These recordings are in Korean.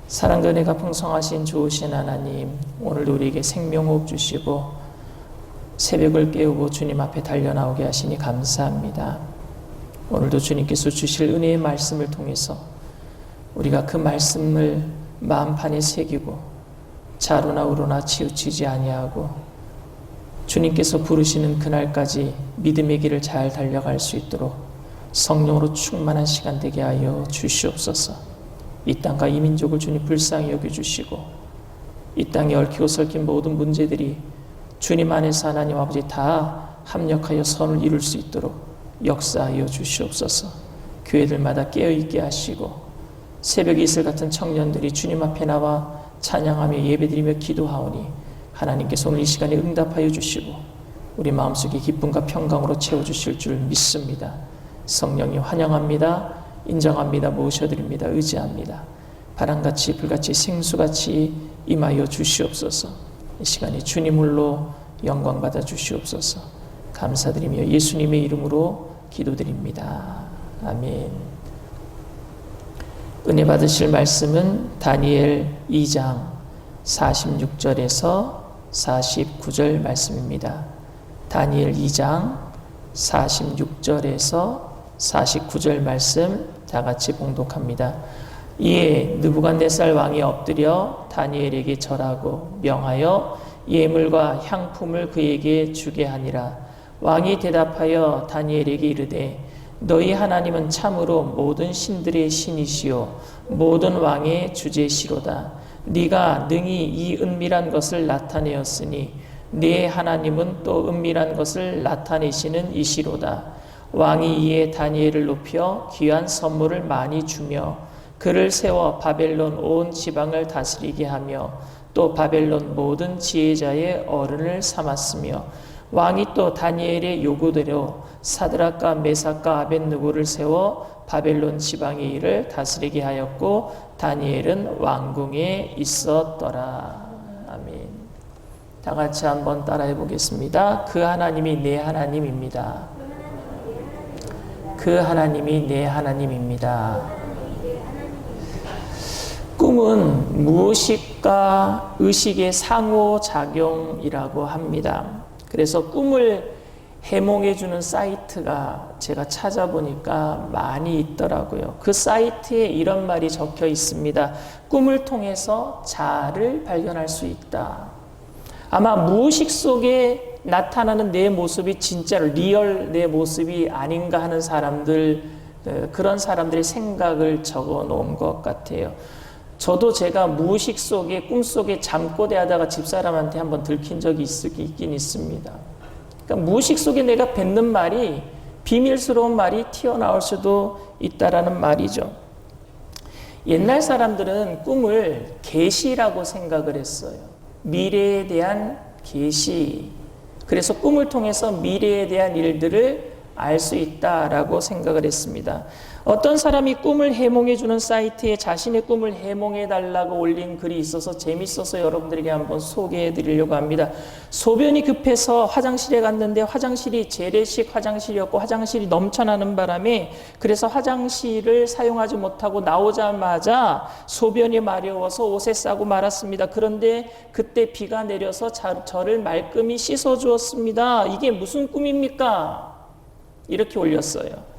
사랑과 은혜가 풍성하신 좋으신 하나님, 오늘도 우리에게 생명호흡 주시고 새벽을 깨우고 주님 앞에 달려나오게 하시니 감사합니다. 오늘도 주님께서 주실 은혜의 말씀을 통해서 우리가 그 말씀을 마음판에 새기고 자로나 우로나 치우치지 아니하고 주님께서 부르시는 그날까지 믿음의 길을 잘 달려갈 수 있도록 성령으로 충만한 시간 되게 하여 주시옵소서. 이 땅과 이 민족을 주님 불쌍히 여겨주시고 이 땅에 얽히고 설킨 모든 문제들이 주님 안에서 하나님 아버지 다 합력하여 선을 이룰 수 있도록 역사하여 주시옵소서. 교회들마다 깨어있게 하시고 새벽 이슬 같은 청년들이 주님 앞에 나와 찬양하며 예배드리며 기도하오니 하나님께서 오늘 이 시간에 응답하여 주시고 우리 마음속에 기쁨과 평강으로 채워주실 줄 믿습니다. 성령님 환영합니다. 인정합니다. 모셔드립니다. 의지합니다. 바람같이 불같이 생수같이 임하여 주시옵소서. 이 시간에 주님으로 영광 받아 주시옵소서. 감사드리며 예수님의 이름으로 기도드립니다. 아멘. 은혜 받으실 말씀은 다니엘 2장 46절에서 49절 말씀입니다. 다니엘 2장 46절에서 49절 말씀 다 같이 봉독합니다. 이에 느부갓네살 왕이 엎드려 다니엘에게 절하고 명하여 예물과 향품을 그에게 주게 하니라. 왕이 대답하여 다니엘에게 이르되 너희 하나님은 참으로 모든 신들의 신이시요 모든 왕의 주제시로다. 네가 능히 이 은밀한 것을 나타내었으니 네 하나님은 또 은밀한 것을 나타내시는 이시로다. 왕이 이에 다니엘을 높여 귀한 선물을 많이 주며 그를 세워 바벨론 온 지방을 다스리게 하며 또 바벨론 모든 지혜자의 어른을 삼았으며 왕이 또 다니엘의 요구대로 사드락과 메삭과 아벳느고를 세워 바벨론 지방의 일을 다스리게 하였고 다니엘은 왕궁에 있었더라. 아멘. 다 같이 한번 따라해 보겠습니다. 그 하나님이 내 하나님입니다. 그 하나님이 내 하나님입니다. 꿈은 무의식과 의식의 상호작용이라고 합니다. 그래서 꿈을 해몽해주는 사이트가 제가 찾아보니까 많이 있더라고요. 그 사이트에 이런 말이 적혀 있습니다. 꿈을 통해서 자아를 발견할 수 있다. 아마 무의식 속에 나타나는 내 모습이 진짜로 리얼 내 모습이 아닌가 하는 사람들, 그런 사람들의 생각을 적어 놓은 것 같아요. 저도 제가 무의식 속에 꿈속에 잠꼬대 하다가 집사람한테 한번 들킨 적이 있긴 있습니다. 그러니까 무의식 속에 내가 뱉는 말이 비밀스러운 말이 튀어나올 수도 있다라는 말이죠. 옛날 사람들은 꿈을 계시라고 생각을 했어요. 미래에 대한 계시. 그래서 꿈을 통해서 미래에 대한 일들을 알 수 있다라고 생각을 했습니다. 어떤 사람이 꿈을 해몽해주는 사이트에 자신의 꿈을 해몽해달라고 올린 글이 있어서 재밌어서 여러분들에게 한번 소개해드리려고 합니다. 소변이 급해서 화장실에 갔는데 화장실이 재래식 화장실이었고 화장실이 넘쳐나는 바람에 그래서 화장실을 사용하지 못하고 나오자마자 소변이 마려워서 옷에 싸고 말았습니다. 그런데 그때 비가 내려서 저를 말끔히 씻어주었습니다. 이게 무슨 꿈입니까? 이렇게 올렸어요.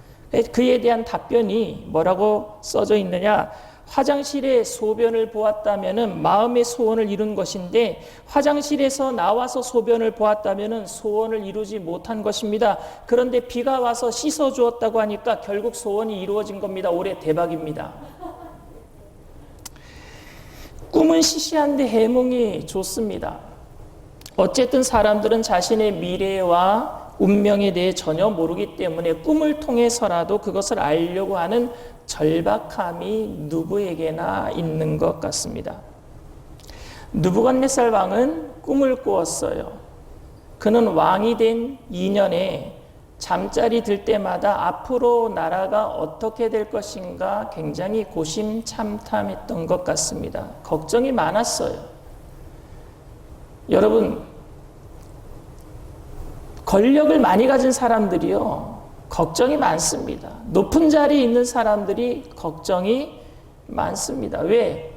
그에 대한 답변이 뭐라고 써져 있느냐? 화장실에 소변을 보았다면은 마음의 소원을 이룬 것인데 화장실에서 나와서 소변을 보았다면은 소원을 이루지 못한 것입니다. 그런데 비가 와서 씻어 주었다고 하니까 결국 소원이 이루어진 겁니다. 올해 대박입니다. 꿈은 시시한데 해몽이 좋습니다. 어쨌든 사람들은 자신의 미래와 운명에 대해 전혀 모르기 때문에 꿈을 통해서라도 그것을 알려고 하는 절박함이 누구에게나 있는 것 같습니다. 느부갓네살 왕은 꿈을 꾸었어요. 그는 왕이 된 2년에 잠자리 들 때마다 앞으로 나라가 어떻게 될 것인가 굉장히 고심참탐했던 것 같습니다. 걱정이 많았어요. 여러분, 권력을 많이 가진 사람들이요, 걱정이 많습니다. 높은 자리에 있는 사람들이 걱정이 많습니다. 왜?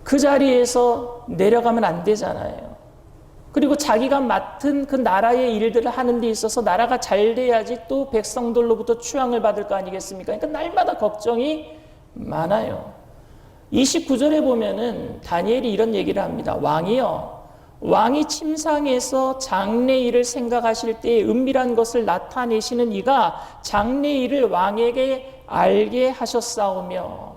그 자리에서 내려가면 안 되잖아요. 그리고 자기가 맡은 그 나라의 일들을 하는 데 있어서 나라가 잘 돼야지 또 백성들로부터 추앙을 받을 거 아니겠습니까? 그러니까 날마다 걱정이 많아요. 29절에 보면은 다니엘이 이런 얘기를 합니다. 왕이 침상에서 장래일을 생각하실 때에 은밀한 것을 나타내시는 이가 장래일을 왕에게 알게 하셨사오며.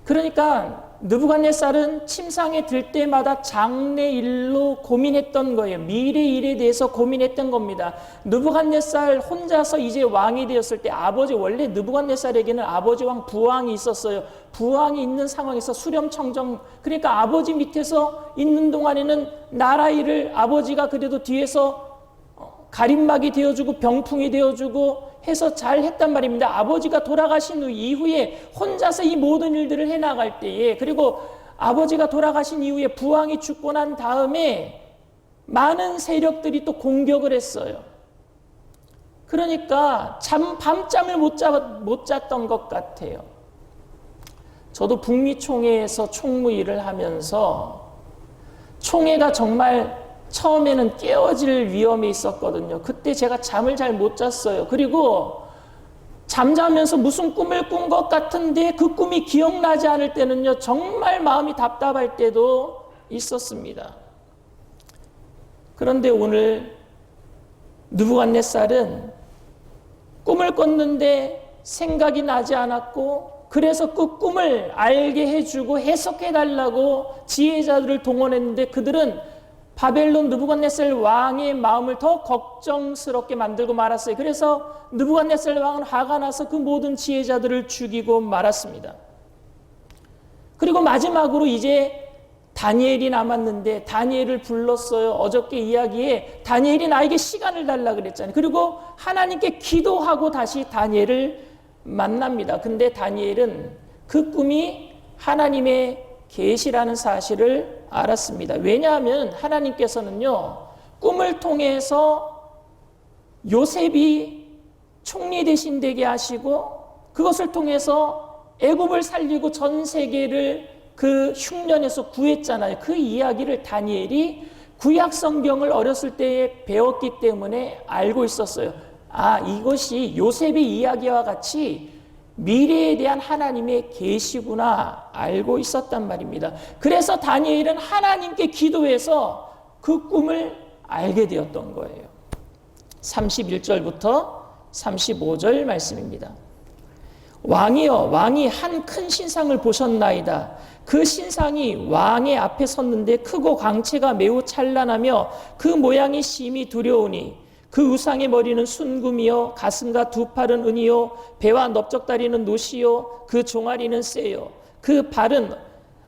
그러니까 느부갓네살은 침상에 들 때마다 장래일로 고민했던 거예요. 미래일에 대해서 고민했던 겁니다. 느부갓네살 혼자서 이제 왕이 되었을 때 원래 느부갓네살에게는 아버지 왕 부왕이 있었어요. 부왕이 있는 상황에서 수렴청정, 그러니까 아버지 밑에서 있는 동안에는 나라 일을 아버지가 그래도 뒤에서 가림막이 되어주고 병풍이 되어주고 해서 잘 했단 말입니다. 아버지가 돌아가신 이후에 혼자서 이 모든 일들을 해나갈 때에, 그리고 아버지가 돌아가신 이후에 부왕이 죽고 난 다음에 많은 세력들이 또 공격을 했어요. 그러니까 밤잠을 못 잤던 것 같아요. 저도 북미 총회에서 총무 일을 하면서 총회가 정말 처음에는 깨어질 위험이 있었거든요. 그때 제가 잠을 잘 못 잤어요. 그리고 잠자면서 무슨 꿈을 꾼 것 같은데 그 꿈이 기억나지 않을 때는요, 정말 마음이 답답할 때도 있었습니다. 그런데 오늘 느부갓네살은 꿈을 꿨는데 생각이 나지 않았고, 그래서 그 꿈을 알게 해주고 해석해달라고 지혜자들을 동원했는데 그들은 바벨론 느부갓네살 왕의 마음을 더 걱정스럽게 만들고 말았어요. 그래서 느부갓네살 왕은 화가 나서 그 모든 지혜자들을 죽이고 말았습니다. 그리고 마지막으로 이제 다니엘이 남았는데 다니엘을 불렀어요. 어저께 이야기에 다니엘이 나에게 시간을 달라 그랬잖아요. 그리고 하나님께 기도하고 다시 다니엘을 만납니다. 근데 다니엘은 그 꿈이 하나님의 계시라는 사실을 알았습니다. 왜냐하면 하나님께서는요, 꿈을 통해서 요셉이 총리 대신 되게 하시고 그것을 통해서 애굽을 살리고 전 세계를 그 흉년에서 구했잖아요. 그 이야기를 다니엘이 구약 성경을 어렸을 때에 배웠기 때문에 알고 있었어요. 아, 이것이 요셉의 이야기와 같이 미래에 대한 하나님의 계시구나 알고 있었단 말입니다. 그래서 다니엘은 하나님께 기도해서 그 꿈을 알게 되었던 거예요. 31절부터 35절 말씀입니다. 왕이여, 왕이 한 큰 신상을 보셨나이다. 그 신상이 왕의 앞에 섰는데 크고 광채가 매우 찬란하며 그 모양이 심히 두려우니 그 우상의 머리는 순금이요, 가슴과 두 팔은 은이요, 배와 넓적다리는 노시요, 그 종아리는 쇠요, 그 발은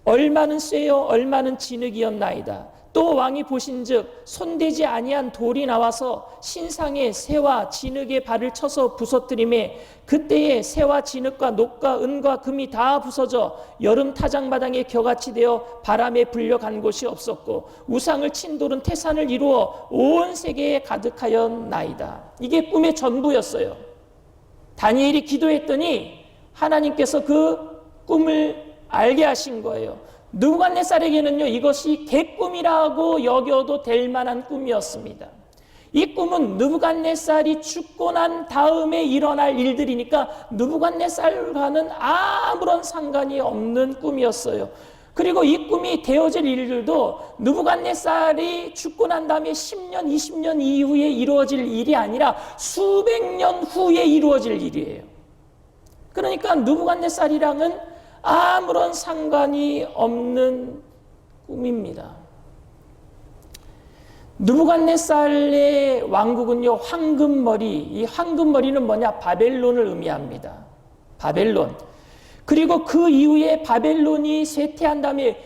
얼마는 쇠요, 얼마는 진흙이었나이다. 또 왕이 보신즉 손대지 아니한 돌이 나와서 신상에 새와 진흙의 발을 쳐서 부서뜨리매 그때에 새와 진흙과 녹과 은과 금이 다 부서져 여름 타작마당에 겨같이 되어 바람에 불려간 곳이 없었고 우상을 친 돌은 태산을 이루어 온 세계에 가득하였나이다. 이게 꿈의 전부였어요. 다니엘이 기도했더니 하나님께서 그 꿈을 알게 하신 거예요. 느부갓네살에게는요, 이것이 개꿈이라고 여겨도 될 만한 꿈이었습니다. 이 꿈은 느부갓네살이 죽고 난 다음에 일어날 일들이니까 느부갓네살과는 아무런 상관이 없는 꿈이었어요. 그리고 이 꿈이 되어질 일들도 느부갓네살이 죽고 난 다음에 10년, 20년 이후에 이루어질 일이 아니라 수백 년 후에 이루어질 일이에요. 그러니까 느부갓네살이랑은 아무런 상관이 없는 꿈입니다. 느부갓네살의 왕국은요, 황금머리, 이 황금머리는 뭐냐? 바벨론을 의미합니다. 바벨론. 그리고 그 이후에 바벨론이 쇠퇴한 다음에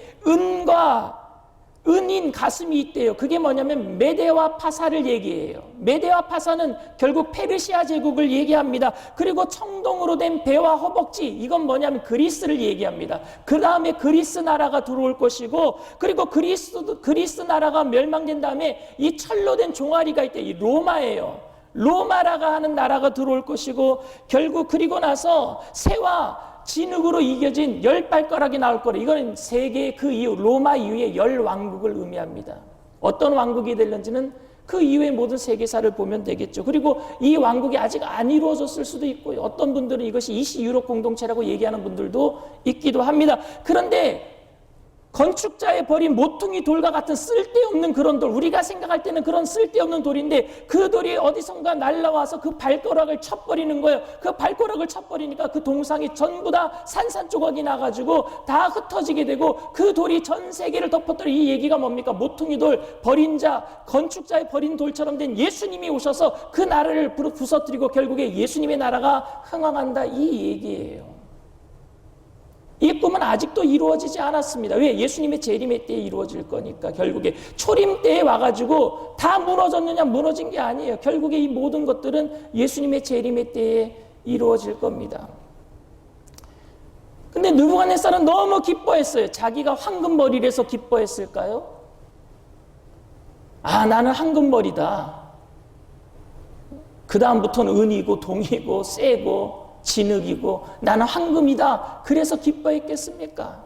은인 가슴이 있대요. 그게 뭐냐면 메데와 파사를 얘기해요. 메데와 파사는 결국 페르시아 제국을 얘기합니다. 그리고 청동으로 된 배와 허벅지, 이건 뭐냐면 그리스를 얘기합니다. 그 다음에 그리스 나라가 들어올 것이고, 그리고 그리스 나라가 멸망된 다음에 이 철로 된 종아리가 있대요. 이 로마예요. 로마라가 하는 나라가 들어올 것이고, 결국 그리고 나서 새와 진흙으로 이겨진 10발가락이 나올 거라. 이거는 세계 그 이후 로마 이후의 10왕국을 의미합니다. 어떤 왕국이 될는지는 그 이후의 모든 세계사를 보면 되겠죠. 그리고 이 왕국이 아직 안 이루어졌을 수도 있고요. 어떤 분들은 이것이 이시 유럽 공동체라고 얘기하는 분들도 있기도 합니다. 그런데 건축자의 버린 모퉁이 돌과 같은 쓸데없는 그런 돌, 우리가 생각할 때는 그런 쓸데없는 돌인데 그 돌이 어디선가 날라와서 그 발가락을 쳐버리는 거예요. 그 발가락을 쳐버리니까 그 동상이 전부 다 산산조각이 나가지고 다 흩어지게 되고 그 돌이 전 세계를 덮었더니 이 얘기가 뭡니까? 모퉁이 돌, 버린 자, 건축자의 버린 돌처럼 된 예수님이 오셔서 그 나라를 부서뜨리고 결국에 예수님의 나라가 흥왕한다, 이 얘기예요. 이 꿈은 아직도 이루어지지 않았습니다. 왜? 예수님의 재림의 때에 이루어질 거니까. 결국에 초림 때에 와가지고 다 무너졌느냐? 무너진 게 아니에요. 결국에 이 모든 것들은 예수님의 재림의 때에 이루어질 겁니다. 근데 느부갓네살은 너무 기뻐했어요. 자기가 황금머리라서 기뻐했을까요? 아, 나는 황금머리다. 그 다음부터는 은이고 동이고 쇠고 진흙이고 나는 황금이다. 그래서 기뻐했겠습니까?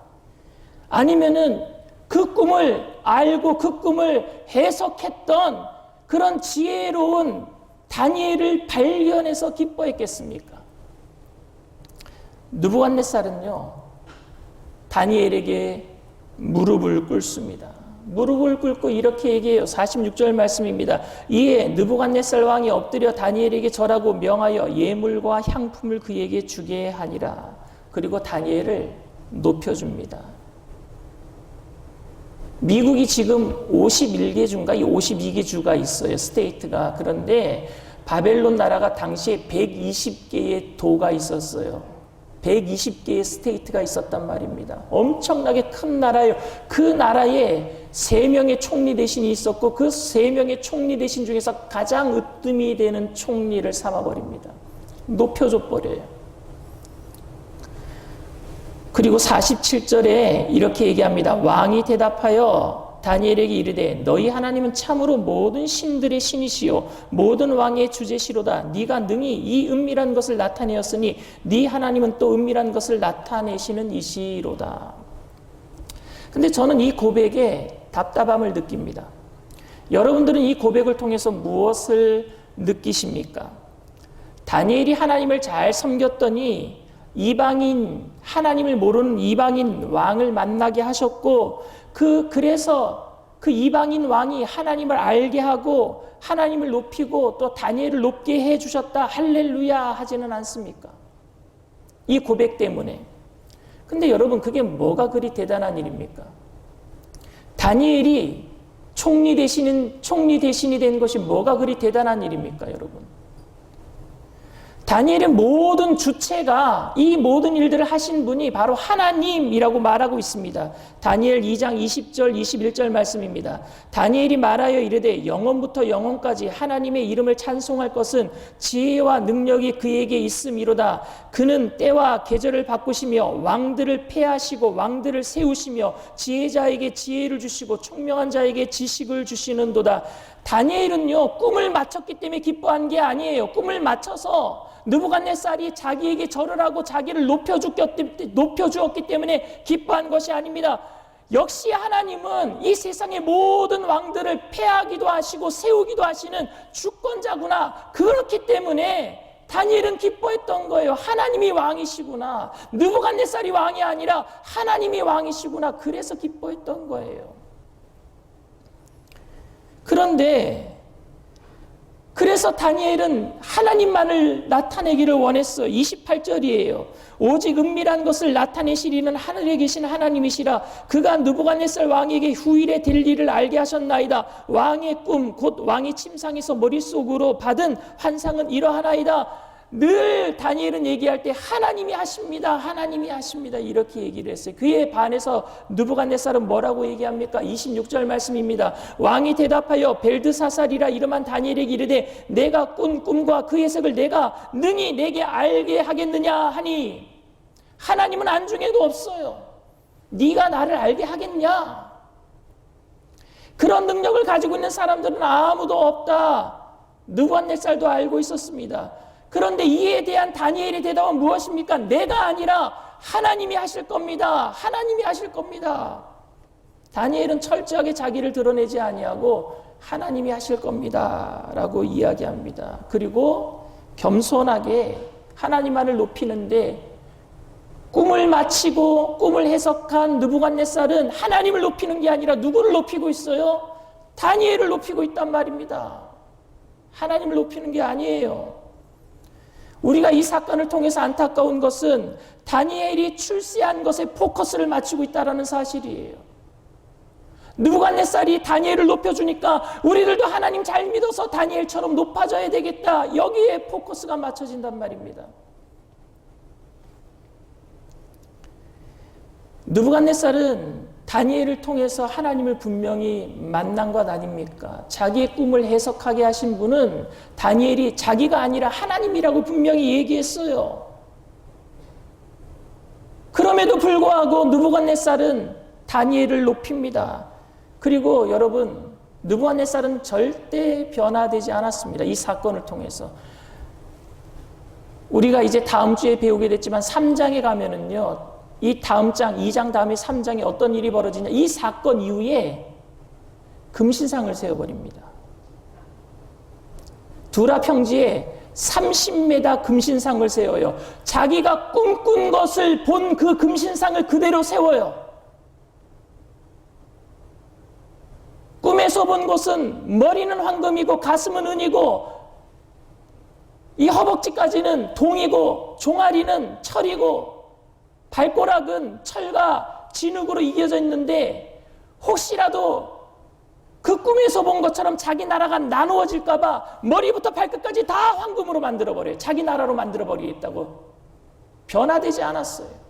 아니면은 그 꿈을 알고 그 꿈을 해석했던 그런 지혜로운 다니엘을 발견해서 기뻐했겠습니까? 느부갓네살은요, 다니엘에게 무릎을 꿇습니다. 무릎을 꿇고 이렇게 얘기해요. 46절 말씀입니다. 이에 느부갓네살 왕이 엎드려 다니엘에게 절하고 명하여 예물과 향품을 그에게 주게 하니라. 그리고 다니엘을 높여줍니다. 미국이 지금 51개 주인가 52개 주가 있어요. 스테이트가. 그런데 바벨론 나라가 당시에 120개의 도가 있었어요. 120개의 스테이트가 있었단 말입니다. 엄청나게 큰 나라예요. 그 나라에 3명의 총리 대신이 있었고 그 3명의 총리 대신 중에서 가장 으뜸이 되는 총리를 삼아버립니다. 높여줘 버려요. 그리고 47절에 이렇게 얘기합니다. 왕이 대답하여 다니엘에게 이르되 너희 하나님은 참으로 모든 신들의 신이시요 모든 왕의 주제시로다. 네가 능히 이 은밀한 것을 나타내었으니 네 하나님은 또 은밀한 것을 나타내시는 이시로다. 근데 저는 이 고백에 답답함을 느낍니다. 여러분들은 이 고백을 통해서 무엇을 느끼십니까? 다니엘이 하나님을 잘 섬겼더니 이방인, 하나님을 모르는 이방인 왕을 만나게 하셨고 그래서 그 이방인 왕이 하나님을 알게 하고 하나님을 높이고 또 다니엘을 높게 해주셨다. 할렐루야 하지는 않습니까? 이 고백 때문에. 근데 여러분 그게 뭐가 그리 대단한 일입니까? 다니엘이 총리 대신이 된 것이 뭐가 그리 대단한 일입니까, 여러분? 다니엘의 모든 주체가 이 모든 일들을 하신 분이 바로 하나님이라고 말하고 있습니다. 다니엘 2장 20절 21절 말씀입니다. 다니엘이 말하여 이르되 영원부터 영원까지 하나님의 이름을 찬송할 것은 지혜와 능력이 그에게 있음이로다. 그는 때와 계절을 바꾸시며 왕들을 폐하시고 왕들을 세우시며 지혜자에게 지혜를 주시고 총명한 자에게 지식을 주시는도다. 다니엘은요, 꿈을 맞췄기 때문에 기뻐한 게 아니에요. 꿈을 맞춰서 느부갓네살이 자기에게 절을 하고 자기를 높여주었기 때문에 기뻐한 것이 아닙니다. 역시 하나님은 이 세상의 모든 왕들을 폐하기도 하시고 세우기도 하시는 주권자구나. 그렇기 때문에 다니엘은 기뻐했던 거예요. 하나님이 왕이시구나. 느부갓네살이 왕이 아니라 하나님이 왕이시구나. 그래서 기뻐했던 거예요. 그래서 다니엘은 하나님만을 나타내기를 원했어요. 28절이에요. 오직 은밀한 것을 나타내시리는 하늘에 계신 하나님이시라. 그가 느부갓네살 왕에게 후일에 될 일을 알게 하셨나이다. 왕의 꿈 곧 왕이 침상에서 머릿속으로 받은 환상은 이러하나이다. 늘 다니엘은 얘기할 때 하나님이 하십니다. 하나님이 하십니다. 이렇게 얘기를 했어요. 그에 반해서 느부갓네살은 뭐라고 얘기합니까? 26절 말씀입니다. 왕이 대답하여 벨드사살이라 이름한 다니엘에게 이르되 내가 꾼 꿈과 그 해석을 내가 능히 내게 알게 하겠느냐 하니 하나님은 안중에도 없어요. 네가 나를 알게 하겠냐? 그런 능력을 가지고 있는 사람들은 아무도 없다. 느부갓네살도 알고 있었습니다. 그런데 이에 대한 다니엘의 대답은 무엇입니까? 내가 아니라 하나님이 하실 겁니다. 하나님이 하실 겁니다. 다니엘은 철저하게 자기를 드러내지 아니하고 하나님이 하실 겁니다 라고 이야기합니다. 그리고 겸손하게 하나님만을 높이는데 꿈을 마치고 꿈을 해석한 느부갓네살은 하나님을 높이는 게 아니라 누구를 높이고 있어요? 다니엘을 높이고 있단 말입니다. 하나님을 높이는 게 아니에요. 우리가 이 사건을 통해서 안타까운 것은 다니엘이 출세한 것에 포커스를 맞추고 있다는 사실이에요. 느부갓네살이 다니엘을 높여주니까 우리들도 하나님 잘 믿어서 다니엘처럼 높아져야 되겠다. 여기에 포커스가 맞춰진단 말입니다. 느부갓네살은 다니엘을 통해서 하나님을 분명히 만난 것 아닙니까? 자기의 꿈을 해석하게 하신 분은 다니엘이 자기가 아니라 하나님이라고 분명히 얘기했어요. 그럼에도 불구하고 느부갓네살은 다니엘을 높입니다. 그리고 여러분, 느부갓네살은 절대 변화되지 않았습니다. 이 사건을 통해서. 우리가 이제 다음 주에 배우게 됐지만 3장에 가면은요, 이 다음 장, 2장 다음에 3장에 어떤 일이 벌어지냐. 이 사건 이후에 금신상을 세워버립니다. 두라 평지에 30m 금신상을 세워요. 자기가 꿈꾼 것을 본 그 금신상을 그대로 세워요. 꿈에서 본 것은 머리는 황금이고 가슴은 은이고 이 허벅지까지는 동이고 종아리는 철이고 발꼬락은 철과 진흙으로 이겨져 있는데 혹시라도 그 꿈에서 본 것처럼 자기 나라가 나누어질까 봐 머리부터 발끝까지 다 황금으로 만들어버려요. 자기 나라로 만들어버리겠다고. 변화되지 않았어요.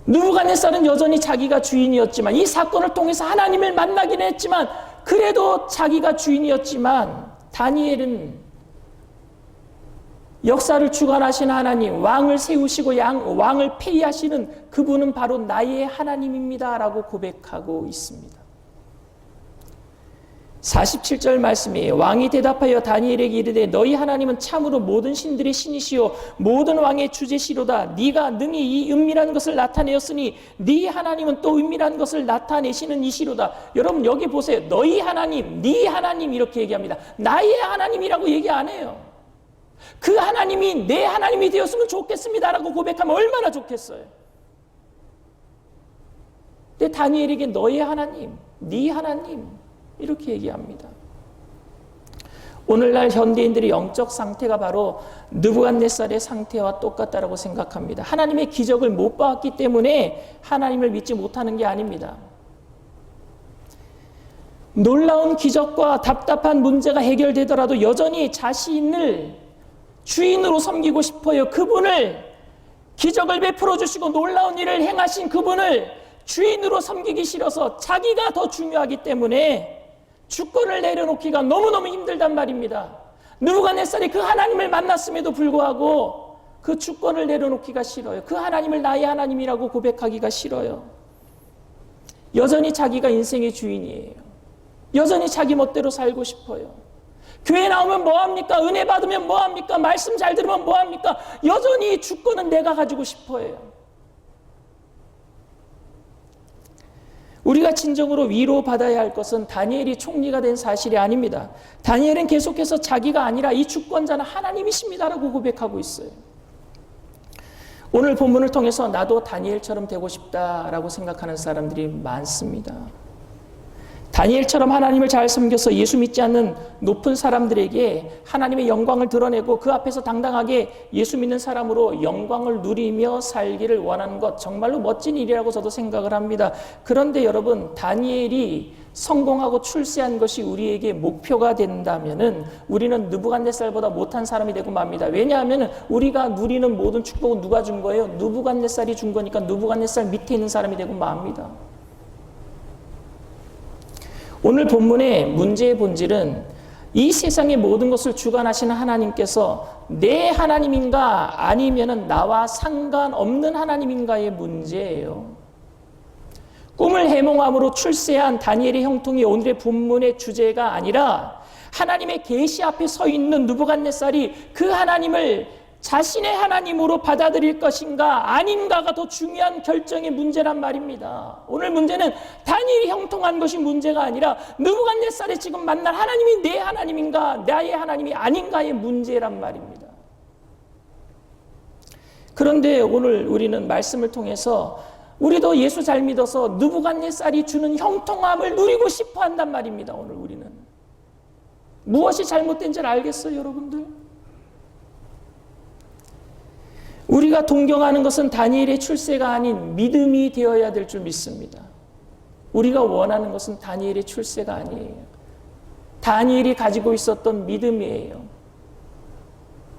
느부갓네살은 여전히 자기가 주인이었지만 이 사건을 통해서 하나님을 만나긴 했지만 그래도 자기가 주인이었지만 다니엘은 역사를 주관하신 하나님, 왕을 세우시고 왕을 폐위하시는 그분은 바로 나의 하나님입니다 라고 고백하고 있습니다. 47절 말씀이에요. 왕이 대답하여 다니엘에게 이르되 너희 하나님은 참으로 모든 신들의 신이시요 모든 왕의 주제시로다. 네가 능히 이 은밀한 것을 나타내었으니 네 하나님은 또 은밀한 것을 나타내시는 이시로다. 여러분 여기 보세요. 너희 하나님, 네 하나님 이렇게 얘기합니다. 나의 하나님이라고 얘기 안 해요. 그 하나님이 내 하나님이 되었으면 좋겠습니다라고 고백하면 얼마나 좋겠어요. 근데 다니엘에게 너의 하나님, 네 하나님 이렇게 얘기합니다. 오늘날 현대인들의 영적 상태가 바로 느부갓네살의 상태와 똑같다라고 생각합니다. 하나님의 기적을 못 봤기 때문에 하나님을 믿지 못하는 게 아닙니다. 놀라운 기적과 답답한 문제가 해결되더라도 여전히 자신을 주인으로 섬기고 싶어요. 그분을 기적을 베풀어 주시고 놀라운 일을 행하신 그분을 주인으로 섬기기 싫어서 자기가 더 중요하기 때문에 주권을 내려놓기가 너무너무 힘들단 말입니다. 느부갓네살이 그 하나님을 만났음에도 불구하고 그 주권을 내려놓기가 싫어요. 그 하나님을 나의 하나님이라고 고백하기가 싫어요. 여전히 자기가 인생의 주인이에요. 여전히 자기 멋대로 살고 싶어요. 교회 나오면 뭐합니까? 은혜 받으면 뭐합니까? 말씀 잘 들으면 뭐합니까? 여전히 주권은 내가 가지고 싶어요. 우리가 진정으로 위로받아야 할 것은 다니엘이 총리가 된 사실이 아닙니다. 다니엘은 계속해서 자기가 아니라 이 주권자는 하나님이십니다라고 고백하고 있어요. 오늘 본문을 통해서 나도 다니엘처럼 되고 싶다라고 생각하는 사람들이 많습니다. 다니엘처럼 하나님을 잘 섬겨서 예수 믿지 않는 높은 사람들에게 하나님의 영광을 드러내고 그 앞에서 당당하게 예수 믿는 사람으로 영광을 누리며 살기를 원하는 것 정말로 멋진 일이라고 저도 생각을 합니다. 그런데 여러분 다니엘이 성공하고 출세한 것이 우리에게 목표가 된다면은 우리는 느부갓네살보다 못한 사람이 되고 맙니다. 왜냐하면 우리가 누리는 모든 축복은 누가 준 거예요? 느부갓네살이 준 거니까 느부갓네살 밑에 있는 사람이 되고 맙니다. 오늘 본문의 문제의 본질은 이 세상의 모든 것을 주관하시는 하나님께서 내 하나님인가 아니면 나와 상관없는 하나님인가의 문제예요. 꿈을 해몽함으로 출세한 다니엘의 형통이 오늘의 본문의 주제가 아니라 하나님의 계시 앞에 서 있는 느부갓네살이 그 하나님을 자신의 하나님으로 받아들일 것인가 아닌가가 더 중요한 결정의 문제란 말입니다. 오늘 문제는 다니엘이 형통한 것이 문제가 아니라 느부갓네살이 지금 만날 하나님이 내 하나님인가 나의 하나님이 아닌가의 문제란 말입니다. 그런데 오늘 우리는 말씀을 통해서 우리도 예수 잘 믿어서 느부갓네살이 주는 형통함을 누리고 싶어 한단 말입니다. 오늘 우리는 무엇이 잘못된지를 알겠어요, 여러분들? 우리가 동경하는 것은 다니엘의 출세가 아닌 믿음이 되어야 될 줄 믿습니다. 우리가 원하는 것은 다니엘의 출세가 아니에요. 다니엘이 가지고 있었던 믿음이에요.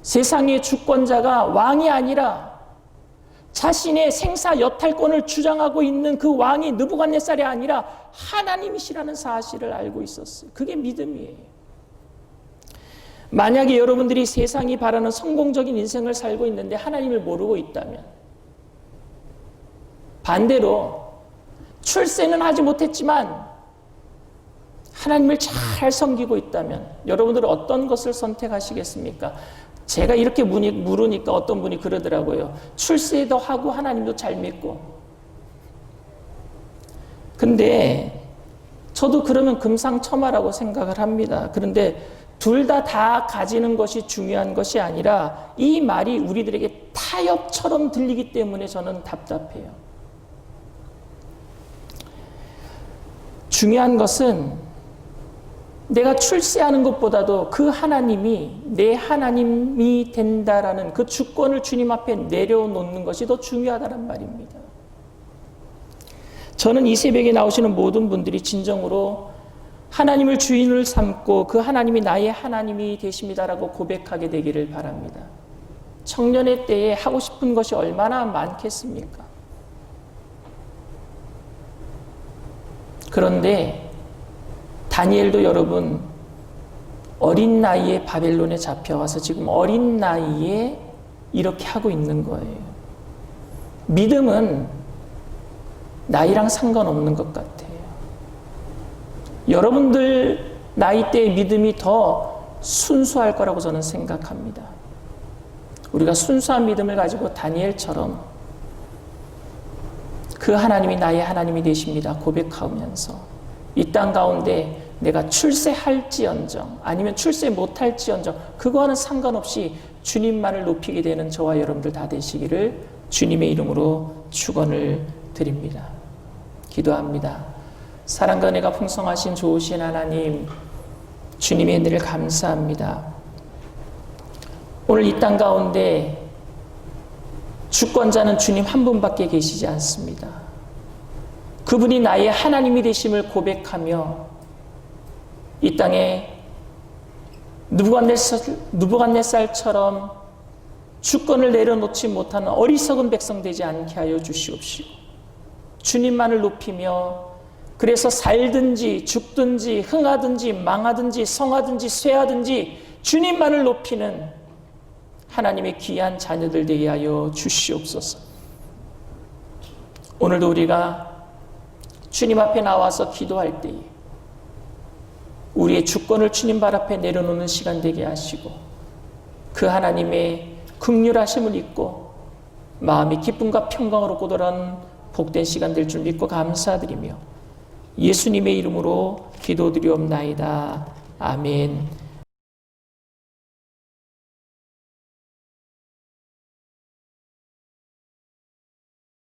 세상의 주권자가 왕이 아니라 자신의 생사 여탈권을 주장하고 있는 그 왕이 느부갓네살이 아니라 하나님이시라는 사실을 알고 있었어요. 그게 믿음이에요. 만약에 여러분들이 세상이 바라는 성공적인 인생을 살고 있는데 하나님을 모르고 있다면, 반대로 출세는 하지 못했지만 하나님을 잘 섬기고 있다면 여러분들은 어떤 것을 선택하시겠습니까? 제가 이렇게 물으니까 어떤 분이 그러더라고요. 출세도 하고 하나님도 잘 믿고. 근데 저도 그러면 금상첨화라고 생각을 합니다. 그런데 둘 다 가지는 것이 중요한 것이 아니라 이 말이 우리들에게 타협처럼 들리기 때문에 저는 답답해요. 중요한 것은 내가 출세하는 것보다도 그 하나님이 내 하나님이 된다라는 그 주권을 주님 앞에 내려놓는 것이 더 중요하다는 말입니다. 저는 이 새벽에 나오시는 모든 분들이 진정으로 하나님을 주인을 삼고 그 하나님이 나의 하나님이 되십니다라고 고백하게 되기를 바랍니다. 청년의 때에 하고 싶은 것이 얼마나 많겠습니까? 그런데 다니엘도 여러분 어린 나이에 바벨론에 잡혀와서 지금 어린 나이에 이렇게 하고 있는 거예요. 믿음은 나이랑 상관없는 것 같아요. 여러분들 나이대의 믿음이 더 순수할 거라고 저는 생각합니다. 우리가 순수한 믿음을 가지고 다니엘처럼 그 하나님이 나의 하나님이 되십니다 고백하면서 이 땅 가운데 내가 출세할지언정 아니면 출세 못할지언정 그거와는 상관없이 주님만을 높이게 되는 저와 여러분들 다 되시기를 주님의 이름으로 축원을 드립니다. 기도합니다. 사랑과 은혜가 풍성하신 좋으신 하나님, 주님의 은혜를 감사합니다. 오늘 이 땅 가운데 주권자는 주님 한 분밖에 계시지 않습니다. 그분이 나의 하나님이 되심을 고백하며 이 땅에 느부갓네살처럼 주권을 내려놓지 못하는 어리석은 백성 되지 않게 하여 주시옵시고 주님만을 높이며 그래서 살든지 죽든지 흥하든지 망하든지 성하든지 쇠하든지 주님만을 높이는 하나님의 귀한 자녀들 되게 하여 주시옵소서. 오늘도 우리가 주님 앞에 나와서 기도할 때에 우리의 주권을 주님 발 앞에 내려놓는 시간 되게 하시고 그 하나님의 긍휼하심을 잊고 마음이 기쁨과 평강으로 고돌한 복된 시간 될 줄 믿고 감사드리며 예수님의 이름으로 기도드리옵나이다. 아멘.